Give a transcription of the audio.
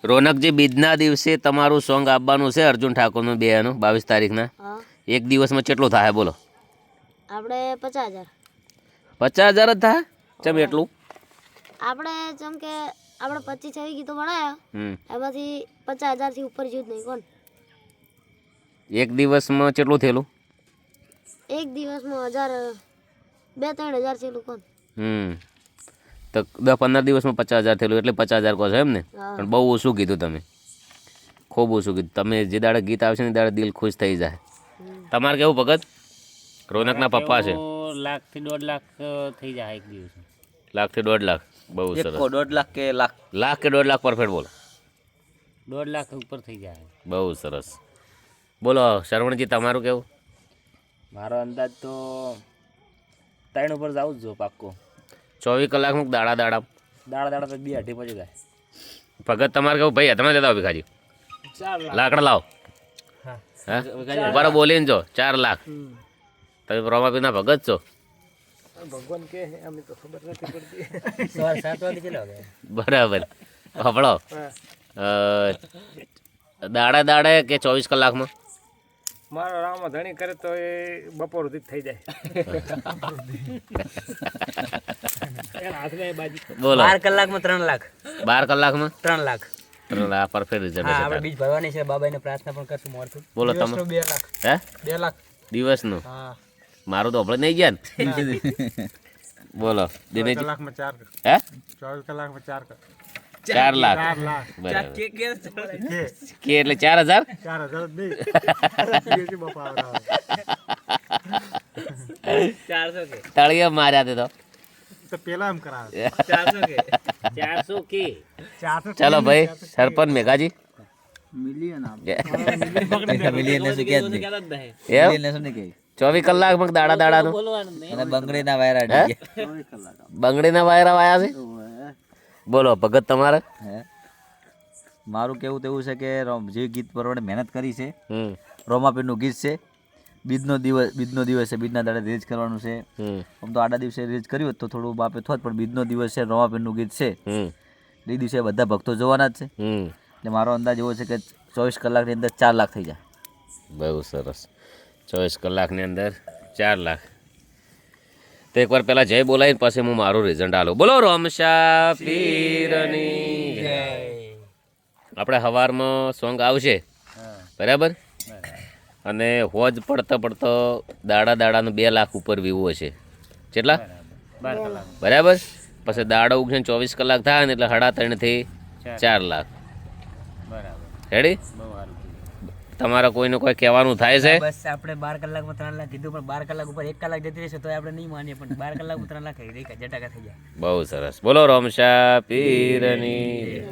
રોનકજી બીજના દિવસે તમારું સોંગ આપવાનું છે અર્જુન ઠાકોરનું 22 તારીખના. હા એક દિવસમાં કેટલું થાય બોલો? આપણે 50,000. 50,000 જ થાય? ચમ એટલું? આપણે જેમ કે આપણે 25-26 ગીતો બનાવ્યા એમાંથી 50,000 થી ઉપર જ્યું જ નહીં કોણ. એક દિવસમાં કેટલું થયેલું? એક દિવસમાં 2-3 હજાર છે કોણ. તો 10-15 દિવસમાં 50,000 થયેલું એટલે 50,000 કહો છો એમ ને? હા. પણ બહુ ઓછું કીધું તમે, ખૂબ ઓછું કીધું. તમે જે દાડે ગીત આવશે ને દાડે દિલ ખુશ થઈ જાય. તમારે કેવું ભગત? રોનકના પપ્પા છે. 1,00,000 થી 1.5 લાખ થઈ જાય એક દિવસ. 1,00,000 થી 1.5 લાખ. બહુ સરસ. 1.5 લાખ કે લાખ? લાખ કે 1.5 લાખ પરફેક્ટ બોલો. 1.5 લાખ ઉપર થઈ જાય. બહુ સરસ. બોલો શરવણજી, તમારું કેવું? મારો અંદાજ તો 3 ઉપર જાવું જ જો પાક્કો. 24 કલાકમાં દાડા દાડા તો 2-2.5 પહોંચી જાય. ભગત તમારે કેવું? ભાઈ તમે લેતા આવો ભીખાજી. 4 લાખ. લાકડા લાવો. હા ઉભારો બોલીને જો 4 લાખ. તમે રોમાપીના ભગત છો? ભગવાન કે અમને તો ખબર નથી પડતી. સવારે 7 વાગે ચલો ગયા. બરાબર. હબળો દાડે કે 24 કલાકમાં? મારો રામા ધણી કરે તો એ બપોર સુધી થઈ જાય. બોલો 12 કલાકમાં 3 લાખ. 12 કલાકમાં 3 લાખ. પરફેક્ટ રિઝલ્ટ હા, આપણે છે. બીજ ભરવાની છે. બાબાને પ્રાર્થના પણ કરશું મોરથી. બોલો તમે. 2 લાખ. હે 2 લાખ. દિવસનું? હા. મારું તો આપણે નહીં ગયા ને. બોલો દિનેશ. કલાકમાં 4. હે 24 કલાકમાં 4. 4 લાખ. 4 લાખ. બરાબર. કે કે એટલે 4,000? 4,000 નહીં. બાપા 400 કે. તળિયે માર્યા તે તો. તો પેલા એમ કરાવે. 400 કે 400. ચલો ભાઈ સરપંચ મેઘાજી. મિલિયન આપ. મિલિયન ને શું કે તો કહેતા જ નહીં. એમ મિલિયન શું નહીં કે. 24 કલાકમાં દાડાનું બોલવાનું નહીં. અને બંગડીના વાયરા હે? અડી ગયા. 24 કલાક. બંગડીના વાયરા વાયા છે. બોલો ભગત તમારે. હે મારું કેવું તો એવું છે કે જે ગીત પ્રમાણે મહેનત કરી છે, હમ રોમાપીરનું ગીત છે. બીજનો દિવસ છે, બીજના દાડે રિલીઝ કરવાનું છે. આમ તો આડા દિવસે રિલીઝ કર્યું હોત તો થોડું બાપે થોત, પણ બીજનો દિવસ છે, રોમાપીરનું ગીત છે. એ દિવસે બધા ભક્તો જોવાના જ છે. એટલે મારો અંદાજ એવો છે કે 24 કલાકની અંદર 4 લાખ થઈ જાય. બહુ સરસ. 24 કલાકની અંદર 4 લાખ. તો એકવાર પહેલાં જય બોલાવીને પછી હું મારું રિઝલ્ટ આલું. બોલો રોમશા પીરની જય. આપણે સવારમાં સોંગ આવશે બરાબર, અને હોજ પડતો દાડાનું 2 લાખ ઉપર વ્યૂ હશે. કેટલા? 12 કલાક. બરાબર. પછી દાડો ઉગશે 24 કલાક થાય ને એટલે 3.5 થી 4 લાખ. બરાબર. રેડી? બહુ સારું. તમારે કોઈને કોઈ કહેવાનું થાય છે? બસ આપણે 12 કલાકમાં 3 લાખ કીધું, પણ 12 કલાક ઉપર 1 કલાક જતી રહેશે તો આપણે નહીં માનીએ, પણ 12 કલાકમાં 3 લાખ જટાકા થઈ જાય. બહુ સરસ. બોલો રોમશા પીરની.